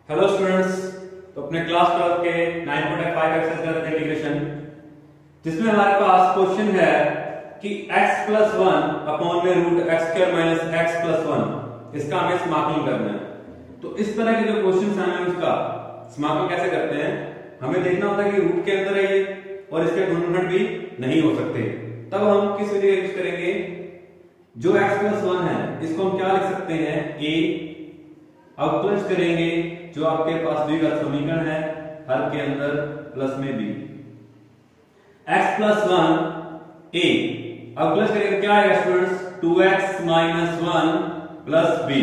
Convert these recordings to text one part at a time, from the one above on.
Hello students. तो अपने class 12 के 9.5 एक्सरसाइज कर रहे थे इंटीग्रेशन, जिसमें हमारे पास क्वेश्चन है कि x प्लस 1 अपॉन में root x square minus x plus 1 इसका हमें समाकलन करना है। तो इस तरह के जो क्वेश्चन हैं हमें उसका समाकलन कैसे करते हैं, हमें देखना होता है कि रूट के अंदर है ये और इसके गुणनखंड भी नहीं हो सकते। तब हम किस विधि का यूज करेंगे, जो x प्लस 1 है इसको हम क्या लिख सकते हैं, a अवकलज करेंगे जो आपके पास द्विघात समीकरण है हर के अंदर प्लस में b, x प्लस 1 a अवकलज करेंगे क्या आएगा students, 2x minus 1 plus b।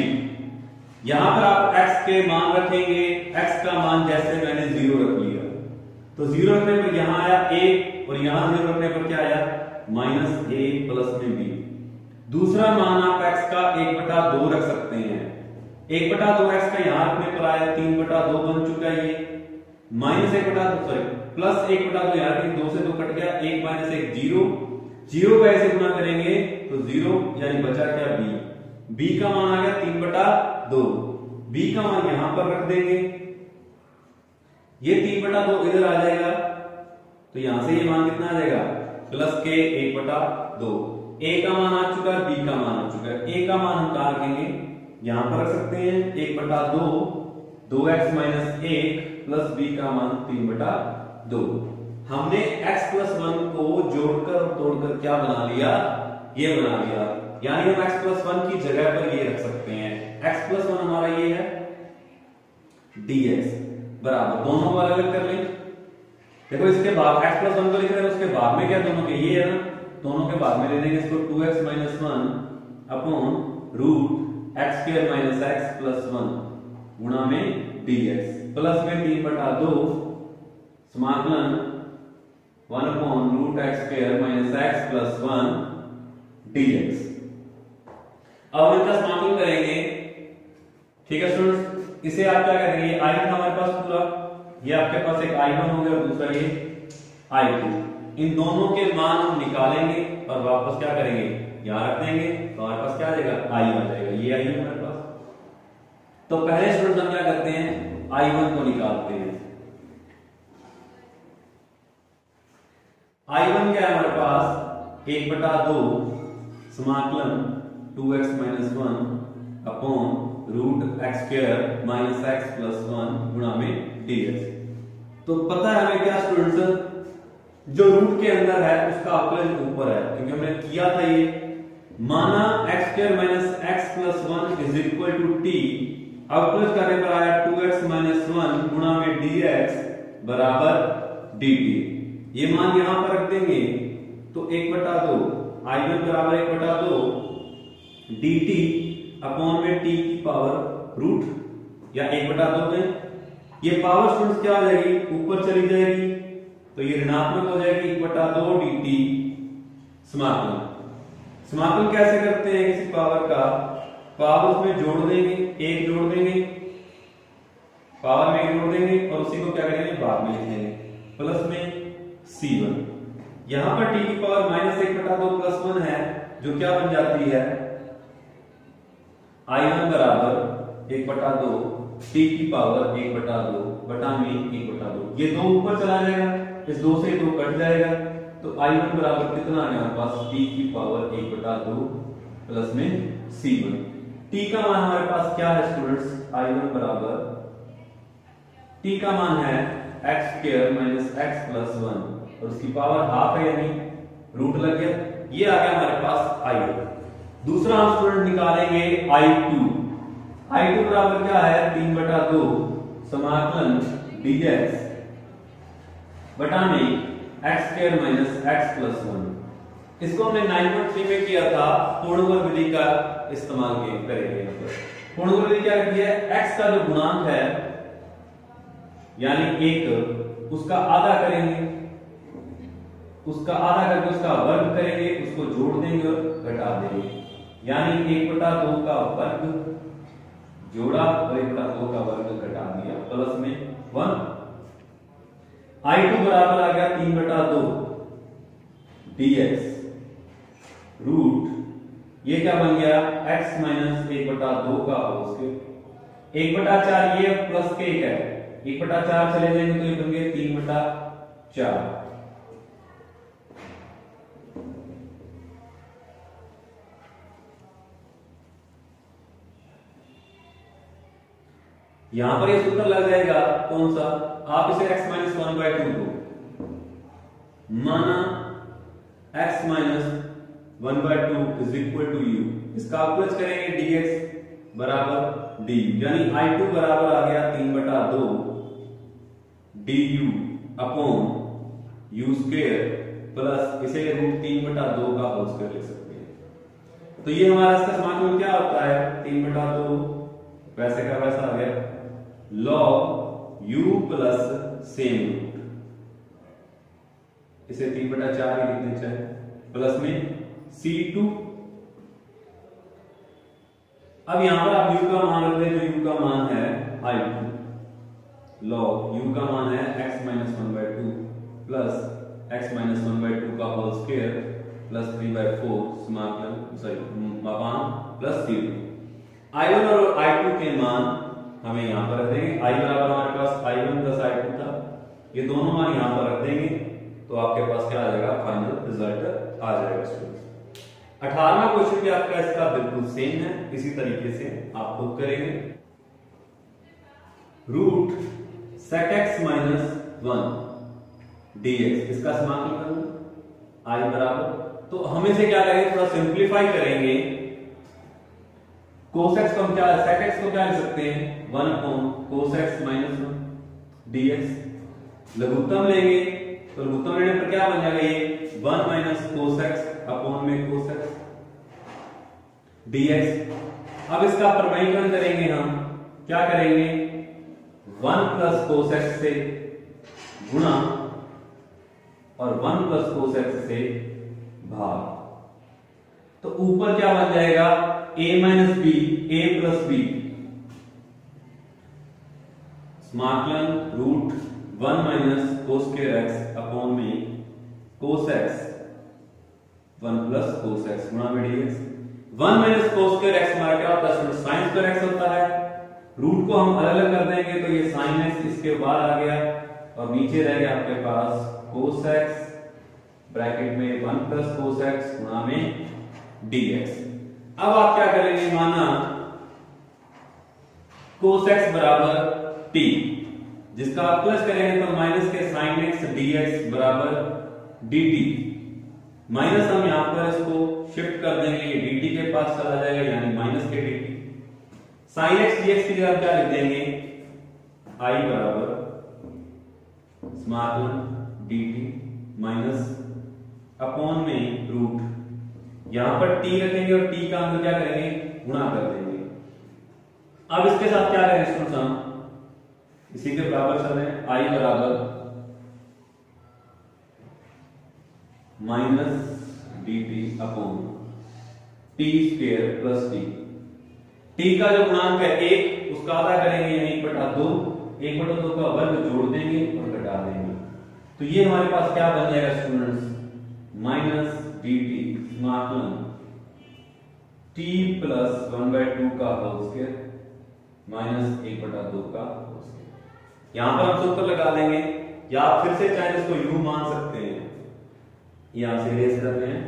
यहां पर आप x के मान रखेंगे, x का मान जैसे मैंने 0 रख लिया, तो 0 रखने पर यहां आया a और यहां 0 रखने पर क्या आया माइनस a प्लस में b। दूसरा मान आप x का 1/2 रख सकते हैं, 1/2 x का यहां रखने पर आया 3/2 बन चुका है ये, माइनस 1/2 सॉरी प्लस 1/2 यहां रखेंगे, 2 से 2 कट गया, 1 माइनस 1 0, 0 का ऐसे गुना करेंगे तो 0 यानी बचा क्या b, b का मान आ गया 3/2, b का मान यहां पर रख देंगे, ये 3/2 इधर आ जाएगा तो यहां से ये मान कितना आ जाएगा प्लस के 1/2, a का मान आ चुका है, b का मान आ चुका है, a का मान हम कहां रखेंगे यहां पर रख सकते हैं 1/2, 2x माइनस 1 प्लस b का मान 3/2। हमने x प्लस 1 को जोड़कर और तोड़कर क्या बना लिया, ये बना लिया, यानी हम x प्लस 1 की जगह पर ये रख सकते हैं, x प्लस 1 हमारा ये है dx बराबर, दोनों को अलग अलग कर लें। देखो इसके बाद x प्लस 1 को लिख रहे हैं, उसके बाद में क्या दोनों के ये है ना, दोनों के बाद में ले लेंगे इसको 2x minus 1 upon root x square minus x plus 1 गुणा में dx प्लस में 3/2 समाकलन 1 upon root x square minus x plus 1 dx। अब हम इसका समाकलन करेंगे, ठीक है स्टूडेंट्स। इसे आप क्या करेंगे, ये i था हमारे पास पूरा, ये आपके पास एक i1 हो गया और दूसरा ये i2, इन दोनों के मान हम निकालेंगे और वापस क्या करेंगे यहां रख देंगे, तो हमारे पास क्या आ जाएगा i आ जाएगा, ये i है हमारे पास। तो पहले स्टूडेंट हम क्या करते हैं, i1 को निकालते हैं। i1 क्या है हमारे पास 1/2 समाकलन 2x minus 1 upon root x square minus x plus 1 गुणा में dx। तो पता है हमें क्या स्टूडेंट्स, जो रूट के अंदर है उसका अवकलज ऊपर है, क्योंकि हमने किया था ये, माना x square minus x plus 1 is equal to t, अवकलज करने पर आया 2x माइनस 1 गुणा में dx बराबर dt, ये मान यहां पर रख देंगे तो 1/2 i1 बराबर 1/2 dt अपॉन में t की पावर रूट या 1/2 में, ये पावर स्टूडेंट्स क्या आ जाएगी ऊपर चली जाएगी, तो ये ऋणात्मक हो जाएगी 1/2 dt समाकलन। समाकलन कैसे करते हैं किसी पावर का, पावर उसमें जोड़ देंगे, एक जोड़ देंगे, पावर में एक जोड़ देंगे और उसी को क्या करेंगे बाद में लिखेंगे प्लस में c1। यहां पर t की पावर माइनस 1/2 प्लस 1 है, जो क्या बन जाती है i1 बराबर 1/2 t की पावर 1/2 बटा में 1/2, ये 2 ऊपर चला जाएगा, इस 2 से 2 कट जाएगा, तो i1 बराबर कितना आ गया हमारे पास t की पावर 1/2 प्लस में c1। t का मान हमारे पास क्या है स्टूडेंट्स, i1 बराबर t का मान है x square minus x plus 1 और उसकी पावर हाफ है यानी रूट लग गया, ये आ गया हमारे पास i1। दूसरा हम स्टूडेंट निकालेंगे i2 बराबर क्या है 3/2 समाकलन dx बटा में x square minus x plus 1। इसको हमने 9.3 में किया था, पूर्णवर्ग विधि का इस्तेमाल करेंगे। पूर्णवर्ग विधि क्या कहती है, x का जो गुणांक है यानी 1 उसका आधा करेंगे, उसका आधा करके उसका वर्ग करेंगे, उसको जोड़ देंगे और घटा देंगे, यानी 1/2 का वर्ग जोड़ा और 1/2 का वर्ग घटा दिया प्लस में 1। i2 बराबर आ गया 3/2 dx रूट ये क्या बन गया x माइनस 1/2 का होल स्क्वायर, 1/4 ये प्लस के एक है, 1/4 चले जाएंगे तो ये बन गए 3/4। यहां पर ये सूत्र लग जाएगा कौन सा, आप इसे x - 1/2 को माना x - 1/2 is equal to u, इसका अप्रोच करेंगे dx बराबर du, यानी I2 बराबर आ गया 3/2 du upon u square plus इसे √3/2 का होल स्क्वायर लिख सकते हैं। तो ये हमारा इसका समाकलन क्या होता है, 3/2 वैसे का वैसा आ गया log u plus same root, इसे 3/4 ही लिखने चाहे, प्लस में c2। अब यहां पर आप u का मान रख दें, जो u का मान है I2 log u का मान है x - 1/2 प्लस x - 1/2 का होल स्क्वायर प्लस 3/4 समाकलन प्लस 0। I1 और I2 के मान हमें यहां पर रख देंगे, I बराबर हमारे पास I1 प्लस I2 था, ये दोनों मान यहां पर रख देंगे तो आपके पास क्या आ जाएगा, फाइनल रिजल्ट आ जाएगा स्टूडेंट्स। 18वां क्वेश्चन भी आपका इसका बिल्कुल सेम है, इसी तरीके से आप खुद करेंगे। रूट sec x - 1 dx, इसका समाकलन करना I बराबर, तो हमें से क्या करेंगे, थोड़ा सिंप्लीफाई करेंगे। cos x को हम क्या, sec x को क्या लिख सकते हैं, 1 अपॉन cos x - 1 dx। लघुत्तम लेंगे तो लघुत्तम लेने पर क्या बन जाएगा, ये 1 माइनस cos x अपॉन में cos x dx। अब इसका परिमाणीकरण करेंगे, हम क्या करेंगे, 1 प्लस cos x से गुणा और 1 प्लस cos x से भाग, तो ऊपर क्या बन जाएगा, a minus B a plus B, समाकलन root 1 minus cos square x upon में cos x 1 plus cos x गुणा में dx। 1 minus cos square x हमारा क्या होता है, sin स्क्वायर x होता है। रूट को हम अलग अलग कर देंगे तो ये sin x इसके बाद आ गया और नीचे रह गया आपके पास cos x ब्रैकेट में 1 प्लस cos x गुणा में dx। अब आप क्या करेंगे, माना cos x बराबर t, जिसका आप प्लस करेंगे तो माइनस के sin x dx बराबर dt। माइनस हम यहां पर इसको शिफ्ट कर देंगे, ये dt के पास चला जाएगा, यानी माइनस के dt। sin x dx की जगह क्या लिख देंगे, I बराबर समाकलन dt माइनस अपॉन में रूट, यहां पर t रखेंगे और t का अंदर क्या करेंगे, गुणा कर देंगे। अब इसके साथ क्या करेंगे स्टूडेंट्स, हम इसी के बराबर चल रहे हैं, I बराबर minus dt upon t square plus t। t का जो गुणांक है 1, उसका आधा करेंगे यानी 1/2, 1/2 का वर्ग जोड़ देंगे और घटा देंगे, तो ये हमारे पास क्या बन जाएगा स्टूडेंट्स, माइनस dt समाकलन t प्लस 1/2 का होल स्क्वायर माइनस 1/2 का होल स्क्वायर। यहां पर हम सूत्र लगा लेंगे, या आप फिर से चाहे इसको u मान सकते हैं, यहां से रेस कर रहे हैं,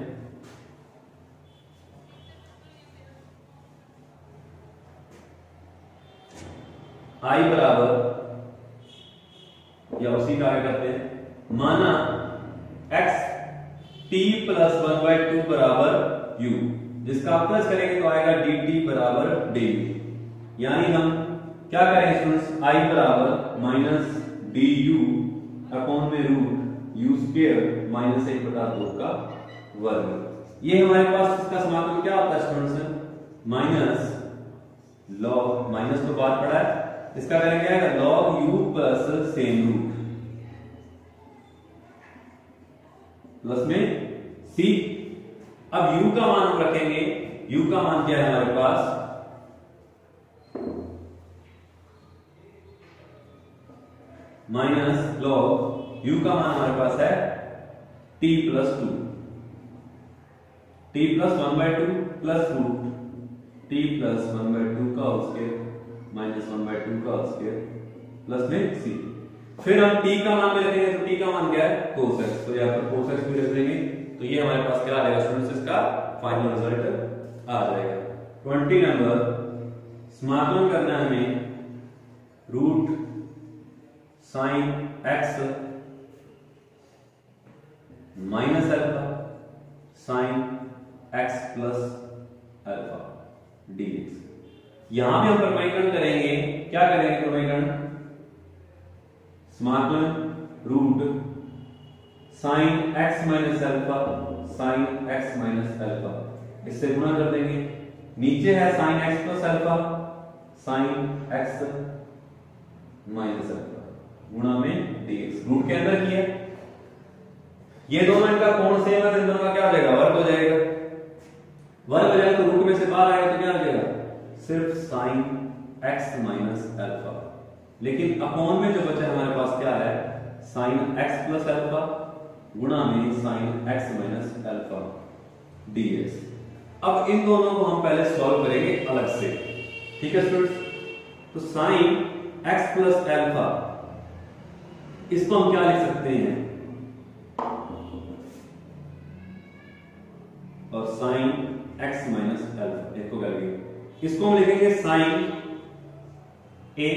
I बराबर, या उसी का आगे करते हैं, माना x t प्लस 1/2 बराबर u, जिसका आप प्लस करेंगे तो आएगा dt बराबर du, यानी हम क्या करेंगे स्टूडेंट्स, I बराबर माइनस du अपॉन में रूट u स्क्वायर माइनस 1/2 का वर्ग। ये हमारे पास इसका समाकलन क्या होता है स्टूडेंट्स, माइनस लॉग, माइनस तो बात पड़ा है, इसका करेंगे आएगा log u plus same root plus में c। अब u का मान हम रखेंगे, u का मान क्या है हमारे पास, माइनस log u का मान हमारे पास है t plus 2, t plus 1/2 plus root t plus 1/2 का उसके -1/2 का स्क्वायर प्लस में c। फिर हम t का मान में रखेंगे तो t का मान क्या है cos x, तो यहाँ पर cos x भी रख देंगे, तो ये हमारे पास क्या आ जाएगा स्टूडेंट्स, इसका फाइनल रिजल्ट आ जाएगा। 20 नंबर, समाकलन करना है हमें root sine x minus alpha sine x plus alpha dx। यहां भी हम प्रमेयकरण करेंगे, क्या करेंगे प्रमेयकरण, समाकलन root sine x minus alpha sine x minus alpha, इससे गुणा कर देंगे, नीचे है sine x plus alpha sine x minus alpha गुणा में dx, रूट के अंदर किया, ये दोनों इनका कोण सेम है तो इन दोनों का क्या हो जाएगा वर्ग हो जाएगा, वर्ग हो जाएगा तो रूट में से बाहर आएगा तो क्या हो जाएगा सिर्फ साइन x माइनस अल्फा, लेकिन अपॉन में जो बचा हमारे पास क्या है साइन x प्लस अल्फा गुणा में sine x minus alpha dx। अब इन दोनों को हम पहले सॉल्व करेंगे अलग से, ठीक है स्टूडेंट्स। तो साइन x प्लस अल्फा, इसको हम क्या लिख सकते हैं, और साइन x माइनस अल्फा, इसको क्या लिखेंगे, इसको हम लिखेंगे sine a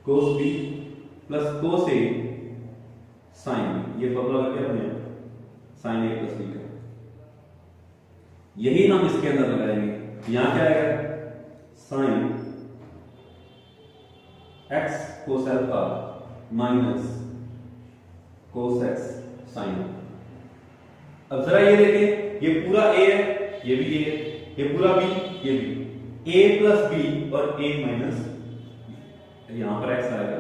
cos b plus cos a sine b, ये फॉर्मूला क्या बने साइन a प्लस b का, यही हम इसके अंदर लगाएंगे। यहां क्या आएगा sine x cos alpha minus cos x sine. अब जरा ये देखें, ये पूरा a है, ये भी a है, ये पूरा b, ये भी a प्लस b और a माइनस, यहां पर x आएगा,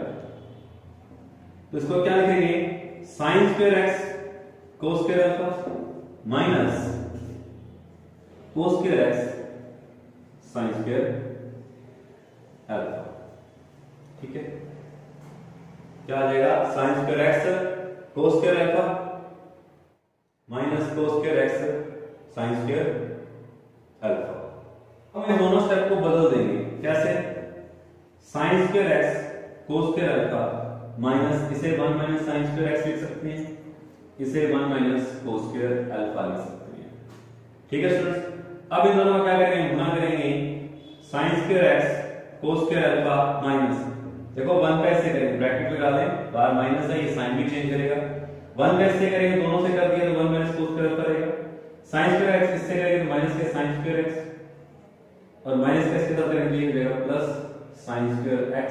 तो इसको क्या लिखेंगे साइन स्क्वायर x कोस square alpha minus cos square x sign square alpha, ठीक है। क्या आ जाएगा साइन स्क्वायर x कोस square alpha minus cos square x sign square alpha. अब इन दोनों स्टेप को बदल देंगे, कैसे, साइन स्क्वायर x कोस स्क्वायर अल्फा माइनस, इसे 1 माइनस साइन स्क्वायर x लिख सकते हैं, इसे 1 माइनस कोस स्क्वायर अल्फा लिख सकते हैं, ठीक है स्टूडेंट्स। अब इन दोनों का क्या करेंगे, गुणा करेंगे, साइन स्क्वायर x कोस स्क्वायर अल्फा माइनस, देखो 1 का ऐसे करेंगे, ब्रैकेट लगा दें, बाहर माइनस है, ये साइन भी चेंज करेगा, 1 का ऐसे करेंगे, दोनों से कर दिया तो 1 माइनस कोस स्क्वायर अल्फा रहेगा, साइन स्क्वायर x इससे करेंगे तो माइनस के साइन स्क्वायर x और माइनस का इसके साथ करेंगे ये हो जाएगा प्लस साइन स्क्वायर x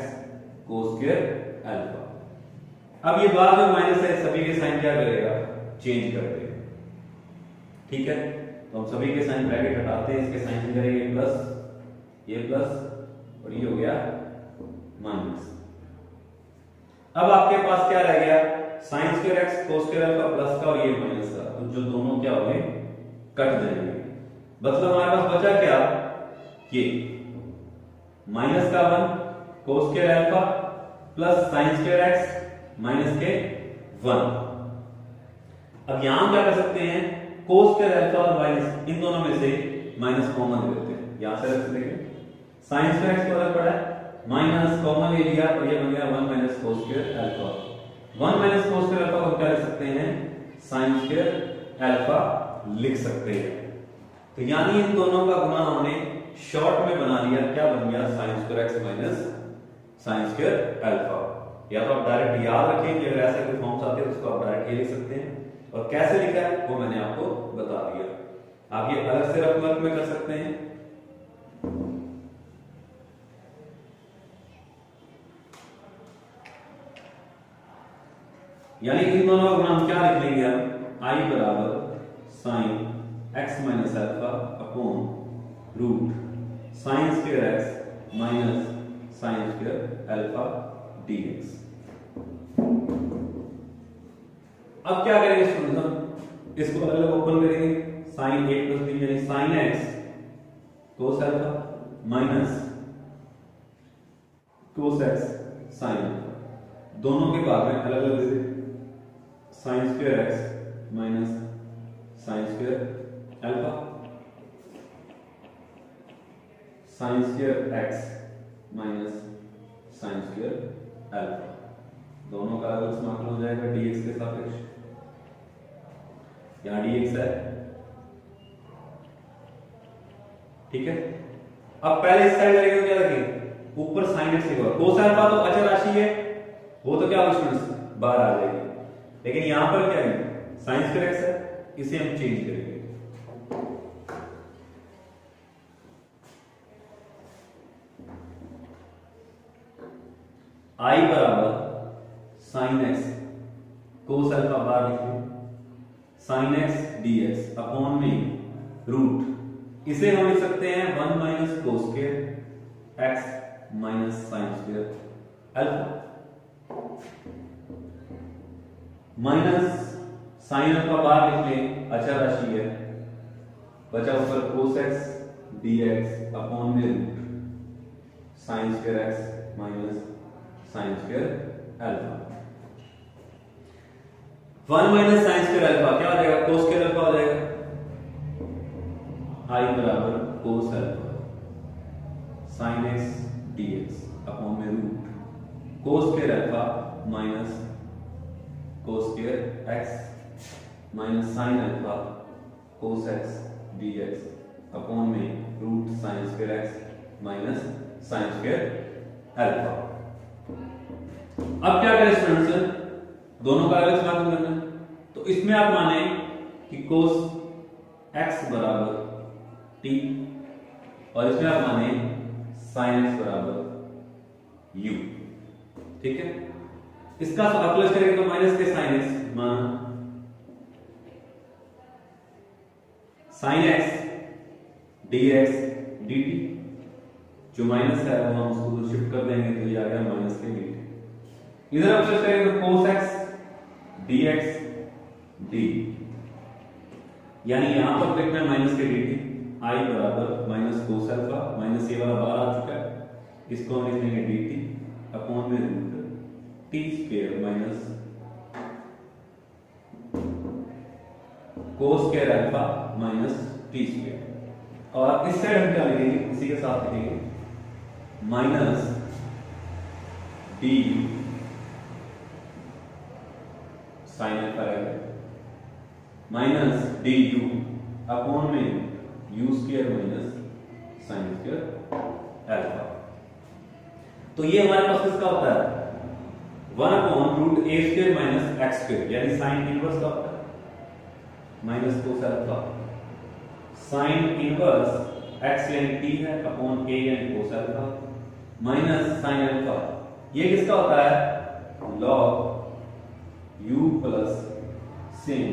कोस स्क्वायर अल्फा। अब ये बार जो माइनस है सभी के साइन क्या करेगा चेंज कर देगा, ठीक है। तो हम सभी के साइन ब्रैकेट हटाते हैं, इसके साइन चेंज करेंगे, प्लस ये प्लस और ये हो गया माइनस। अब आपके पास क्या रह गया साइन स्क्वायर x कोस स्क्वायर अल्फा प्लस का और ये माइनस का, तो जो दोनों क्या हो गए कट जाएंगे, मतलब हमारे पास बचा क्या ये माइनस का 1 कोस square alpha plus sign square x minus के 1। अब यहां क्या कर सकते हैं, कोस स्क्वायर अल्फा और माइनस इन दोनों में से माइनस कॉमन ले लेते हैं, यहां से रख देंगे, साइन स्क्वायर x को अलग पड़ा है, माइनस कॉमन ले लिया और ये बन गया 1 minus cos square alpha. 1 minus cos square alpha को हम क्या लिख सकते हैं, साइन स्क्वायर अल्फा लिख सकते हैं। तो यानी इन दोनों का गुणा हमने शॉर्ट में बना लिया, क्या बन गया sign square x minus sine square alpha. या तो आप डायरेक्ट याद रखें कि अगर ऐसे कोई फॉर्म्स आते हैं तो उसको आप डायरेक्ट ये लिख सकते हैं, और कैसे लिखा है वो मैंने आपको बता दिया, आप ये अलग से रफ वर्क में कर सकते हैं। यानी इन दोनों का गुणा हम क्या लिख लेंगे, हम i बराबर sine x minus alpha upon root sine square x minus sine square alpha dx। अब क्या करेंगे स्टूडेंट्स, हम इसको अलग अलग ओपन करेंगे, साइन a प्लस b यानी sine x cos alpha minus cos x sine alpha, दोनों के बाद में अलग अलग दे दें, sine square x minus sine square alpha sine square x minus sine square alpha, दोनों का अलग समाकलन हो जाएगा dx के सापेक्ष। यहाँ dx है, ठीक है। अब पहले इस साइड करेंगे तो क्या रखेंगे, ऊपर साइन एक्स लिखा, कोस अल्फा तो अचर राशि है, वो तो क्या होगा स्टूडेंट्स, बाहर आ जाएगी। लेकिन यहां पर क्या है, साइन स्क्वायर एक्स है, इसे हम चेंज करेंगे। आई बराबर साइन एक्स कोस अल्फा बार लिखें, साइन एक्स डीएक्स अपॉन में रूट, इसे हम लिख सकते हैं 1 minus cos square x minus sine square alpha, minus sine alpha बार लिख लें, अचर राशि है, बचा ऊपर कोस एक्स डीएक्स अपॉन में root sine square x minus sine square alpha. 1 minus sine square alpha क्या हो जाएगा, कोस स्क्वायर अल्फा हो जाएगा, आई बराबर cos alpha sine x dx upon में root cos square alpha minus cos square x minus sine alpha cos x dx upon में root sine square x minus sine square alpha. अब क्या करें students, दोनों का अलग समाकलन करना है, तो इसमें आप माने कि कोस एक्स बराबर टी, और इसमें आप माने साइन एक्स बराबर यू, ठीक है। इसका अप्लस करेंगे तो माइनस के साइन एक्स माना साइन एक्स डीएक्स डीटी, जो माइनस है वो हम उसको शिफ्ट कर देंगे तो ये आ गया माइनस के डीटी। इधर अप्लस करेंगे तो कोस एक्स डीएक्स डी, यानी यहां पर लिखना है माइनस के डीटी, आई बराबर माइनस कोस अल्फा, माइनस ये वाला बाहर आ चुका है, इसको हम लिख लेंगे डीटी अपॉन में root t square minus cos square alpha minus t square. और इस साइड हम क्या लिखेंगे, इसी के साथ लिखेंगे minus D you sine alpha रहेगा माइनस डी यू अपॉन में you square minus sine square alpha. तो ये हमारे पास किसका होता है, 1 अपॉन रूट ए स्क्वायर माइनस एक्स स्क्वायर, यानी साइन इनवर्स का होता है minus cos alpha sine inverse x यानी टी है अपॉन ए यानी कोस अल्फा माइनस साइन अल्फा, ये किसका होता है, log u plus same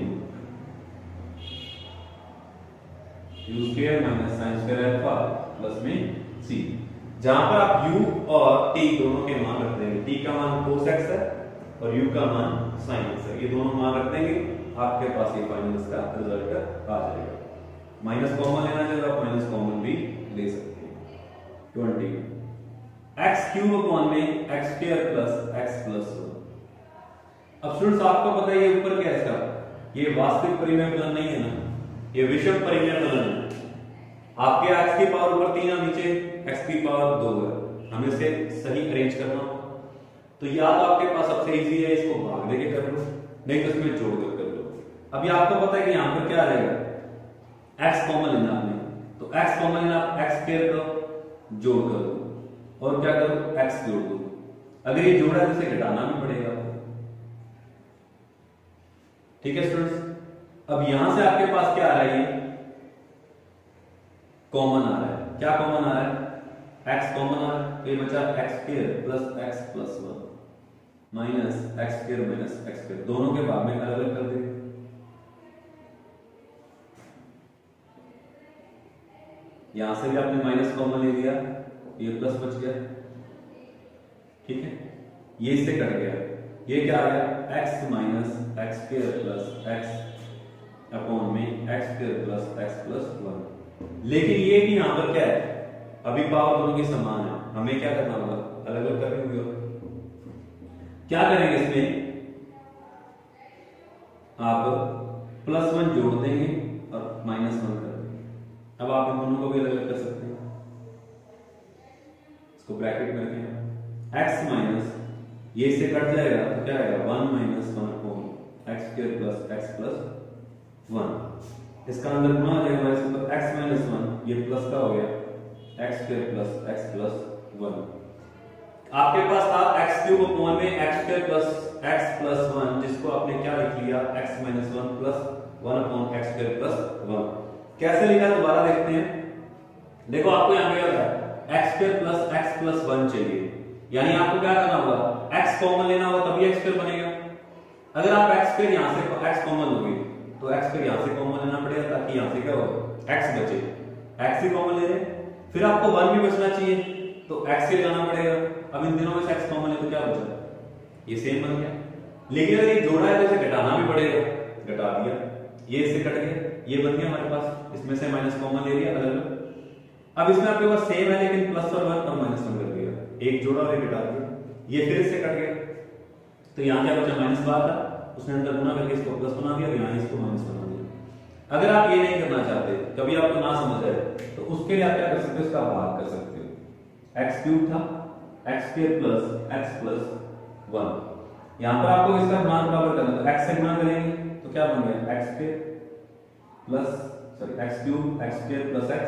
u square minus sine square alpha plus में c, जहां पर आप u और t दोनों के मान रख देंगे, t का मान cos x है और u का मान sin x है, ये दोनों मान रख देंगे, आपके पास ये फाइनल इसका रिजल्ट आ जाएगा। माइनस कॉमन लेना चाहिए, आप माइनस कॉमन भी ले सकते हैं। 20 x क्यूब अपॉन में x square plus x plus 1। अब स्टूडेंट्स आपको पता है ये ऊपर क्या है इसका, ये वास्तविक परिमेय फलन नहीं है ना, ये विषम परिमेय फलन है। आपके x की पावर ऊपर 3 और नीचे x की पावर 2 है, हमें इसे सही अरेंज करना होगा। तो या तो आपके पास सबसे इजी है, इसको भाग देके कर लो, नहीं तो इसमें जोड़ कर लो। अभी आपको पता है कि यहां पर क्या आ जाएगा, x कॉमन लेना आपने, तो x कॉमन लेना, x स्क्वायर का जोड़ कर दो और क्या करो x जोड़ दो, अगर ये जोड़ा है तो इसे घटाना भी पड़ेगा, ठीक है स्टूडेंट्स। अब यहां से आपके पास क्या आ रहा है, ये कॉमन आ रहा है, क्या कॉमन आ रहा है, x कॉमन आ रहा है, तो ये बचा x square plus x plus 1 minus x square minus x square, दोनों के बाद में अलग अलग कर देंगे। यहां से भी आपने माइनस कॉमन ले लिया, ये प्लस बच गया, ठीक है, ये इससे कट गया, ये क्या आ गया x minus x square plus x upon में x square plus x plus 1। लेकिन ये भी यहां पर क्या है, अभी पावर दोनों की समान है, हमें क्या करना होगा, अलग अलग करनी होगी। क्या करेंगे, इसमें आप +1 जोड़ देंगे और -1 कर देंगे। अब आप इन दोनों को भी अलग अलग कर सकते हैं, इसको ब्रैकेट में रखें, x माइनस ये इससे कट जाएगा तो क्या आएगा 1 minus 1 upon x square plus x plus 1। इसका अंदर गुणा हो जाएगा हमारे साथ, x माइनस 1 ये प्लस का हो गया x square plus x plus 1। आपके पास था x क्यूब अपॉन में x square plus x plus 1, जिसको आपने क्या लिख लिया x minus 1 plus 1 upon x square plus 1। कैसे लिखा दोबारा देखते हैं। देखो आपको यहाँ पे क्या होगा x square plus x plus 1 चाहिए, यानी आपको क्या करना होगा x कॉमन लेना होगा तभी x स्क्वायर बनेगा। अगर आप x स्क्वायर यहाँ से x कॉमन लोगे तो x स्क्वायर यहाँ से कॉमन लेना पड़ेगा ताकि यहाँ से क्या होगा x बचे, x ही कॉमन ले रहे हैं। फिर आपको 1 भी बचना चाहिए तो x से लगाना पड़ेगा। अब इन दिनों में से x कॉमन है तो क्या बचा, ये सेम बन गया। लेकिन अगर ये जोड़ा है तो इसे घटाना भी पड़ेगा, घटा दिया, ये इससे कट गया, ये बन गया हमारे पास, इसमें से माइनस कॉमन ले लिया अलग अलग। अब इसमें आपके पास सेम है लेकिन प्लस और 1 और माइनस 1 कर दिया, एक जोड़ा और एक घटा दिया, ये फिर इससे कट गया तो यहाँ क्या बचा माइनस 12 था, उसने अंदर गुना करके इसको प्लस बना दिया, यहाँ इसको माइनस बना दिया। अगर आप ये नहीं करना चाहते, कभी आपको ना समझ आए तो उसके लिए आप क्या कर सकते हो, इसका भाग कर सकते हो। x क्यूब था x square plus x plus 1, यहाँ पर आपको इसका मान बराबर करना था, x से गुणा करेंगे तो क्या बन गया x square plus x cube x square plus x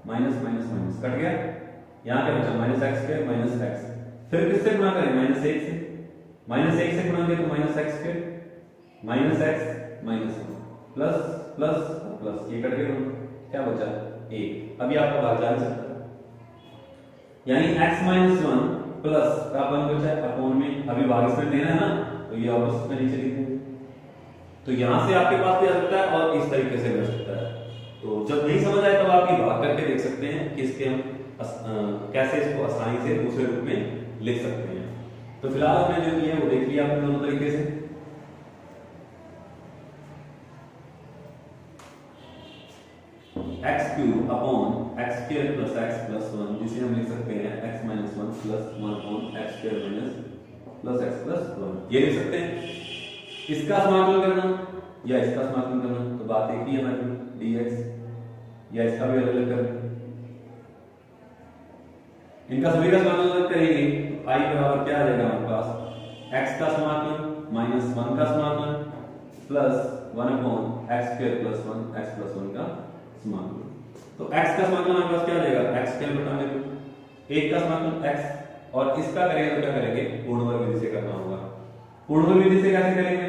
minus minus minus cut गया, यहाँ क्या बचा minus x square minus x। फिर किससे गुणा करें माइनस 1 से, माइनस 1 से गुणा करें तो minus x square minus x minus 1 plus plus plus, ये कट गया, क्या बचा 1। अभी आपका भाग जान सकता है, यानी x माइनस 1 प्लस का 1 बचा है अपॉन में, अभी भाग इसमें देना है ना तो ये वापस में नीचे लिख देंगे। तो यहां से आपके पास भी आ सकता है और इस तरीके से बन सकता है। तो जब नहीं समझ आए तब आप ये भाग करके देख सकते हैं कि इसके हम कैसे इसको आसानी से दूसरे रूप में लिख सकते हैं। तो फिलहाल हमने जो किया वो देख लिया आपने दोनों तरीके से। x cube upon x square plus x plus 1, जिसे हम लिख सकते हैं x minus 1 plus 1 upon x square minus plus x plus 1, ये लिख सकते हैं। इसका समाकलन करना या इसका समाकलन करना तो बात एक ही है हमारी, dx, या इसका भी अलग अलग करना, इनका सभी का समाकलन करेंगे तो i बराबर क्या आ जाएगा हमारे पास x का समाकलन माइनस 1 का समाकलन plus 1 upon x square plus 1 x plus 1 का समाकलन। तो x का समाकलन हमारे पास क्या आ जाएगा x स्क्वायर बटा में 1 का समाकलन x, और इसका करेंगे तो क्या करेंगे पूर्ण वर्ग विधि से करना होगा। पूर्ण वर्ग विधि से कैसे करेंगे,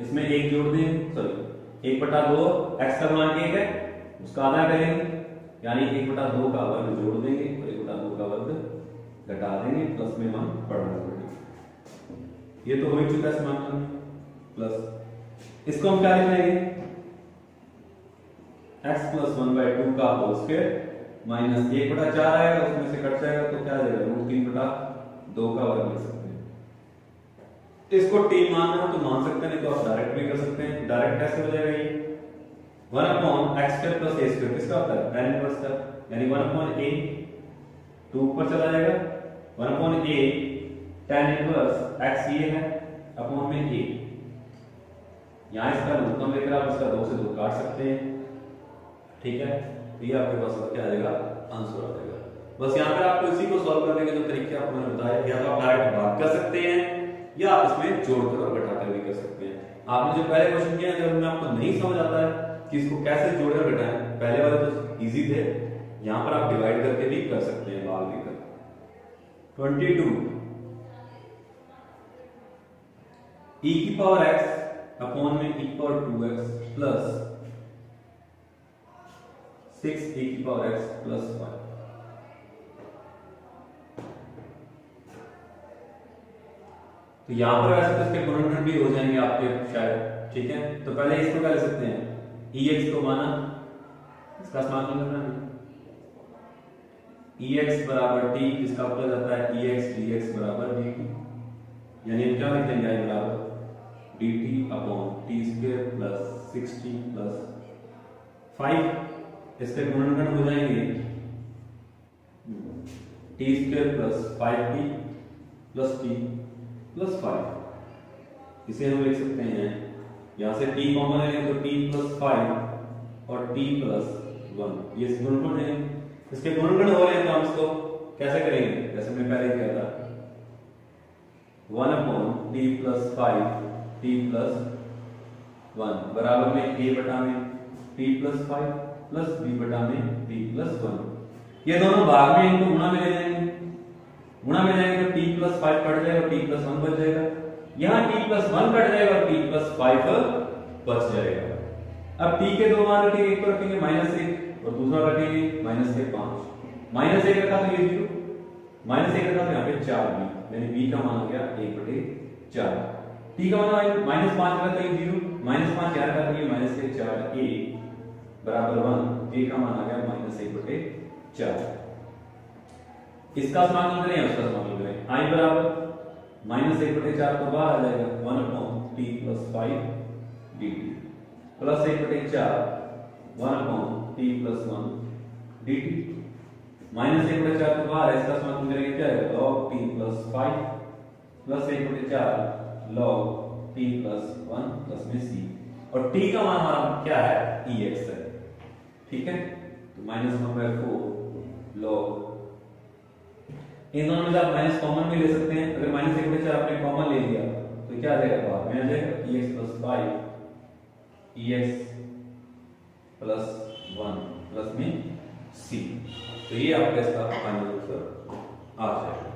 इसमें 1 जोड़ देंगे, सॉरी 1 बटा 2, x का गुणा 1 है उसका आधा करेंगे, यानी 1 बटा 2 का वर्ग जोड़ देंगे और 1 बटा 2 का वर्ग घटा देंगे, प्लस में मान पढ़ना पड़ेगा। ये तो हो ही चुका है समाकलन प्लस, इसको हम क्या लिख लेंगे x प्लस 1/2 का होल स्क्वायर माइनस 1 बटा 4 आएगा, उसमें से कट जाएगा तो क्या आ जाएगा √3 बटा 2 का वर्ग लिख सकते हैं। इसको t मानना हो तो मान सकते हैं, नहीं तो आप डायरेक्ट भी कर सकते हैं। डायरेक्ट कैसे हो जाएगा ये 1 upon x square plus a square किसका होता है tan इनवर्स का, यानी 1 अपॉन a 2 ऊपर चला जाएगा, 1 upon a tan inverse x ये है अपॉन में a, यहां इसका लघुत्तम लेकर आप इसका 2 से 2 काट सकते हैं, ठीक है। तो ये आपके पास क्या आ जाएगा आंसर आ जाएगा। बस यहाँ पे आपको इसी को सॉल्व करने के जो तरीके आपको मैंने बताया, या तो आप डायरेक्ट भाग कर सकते हैं या आप इसमें जोड़कर और घटाकर भी कर सकते हैं। आपने जो पहले क्वेश्चन किया जब में आपको नहीं समझ आता है कि इसको कैसे जोड़े और घटाएं, पहले वाले तो इजी थे, यहाँ पर आप डिवाइड करके भी कर सकते हैं, भाग भी कर। 22 e की पावर x अपॉन में e की पावर 2x प्लस 6 e की पावर x प्लस 1। तो यहां पर वैसे तो इसके गुणनखंड भी हो जाएंगे आपके शायद, ठीक है। तो पहले इसको क्या ले सकते हैं ex को माना, इसका समाकलन करना है ex बराबर t, इसका मतलब जाता है ex dx बराबर dt, यानी हम क्या लिख देंगे i बराबर dt upon t square plus 6t plus 5, इसके गुणनखंड हो जाएंगे t square plus 5t plus t plus 5। इसे हम लिख सकते हैं, यहां से t कॉमन है तो t प्लस 5 और t प्लस 1, ये गुणनखंड है। इसके गुणनखंड हो रहे हैं तो हम इसको कैसे करेंगे, जैसे मैं पहले किया था 1/t+5t+1 बराबर में a बटा में t+5 प्लस b बटा में b+1। ये दोनों भाग में इनको गुणा में ले जाएंगे, गुणा में जाएंगे तो t+5 कट जाएगा और t+1 बच जाएगा। यहाँ t+1 कट जाएगा और t+5 बच जाएगा। अब t के दो मान रखेंगे, एक को रखेंगे -1 और दूसरा रखेंगे -5। -1 रखा तो ये 0, -1 रखा तो यहाँ पे 4b, यानी b का मान आ गया 1/4। t का मान -5 रखा तो ये 0, -5 यहाँ रखा तो ये -4a बराबर 1, a का मान आ गया -1/4। इसका समाकलन करें या उसका समाकलन करें, i बराबर -1/4 तो बाहर आ जाएगा 1/t+5 dt plus 1/4 1/t+1 dt -1/4 तो बाहर है, इसका समाकलन करेंगे क्या आएगा log t+5 plus 1/4 log t+1 plus में c, और t का मान हमारा क्या है ex है, ठीक है। तो -1/4 log, इन दोनों में से आप माइनस कॉमन भी ले सकते हैं। अगर -1/4 आपने कॉमन ले लिया तो क्या आ जाएगा, बाद में आ जाएगा ex+5 ex+1 प्लस में c। तो ये आपका इसका फाइनल आंसर आ जाएगा।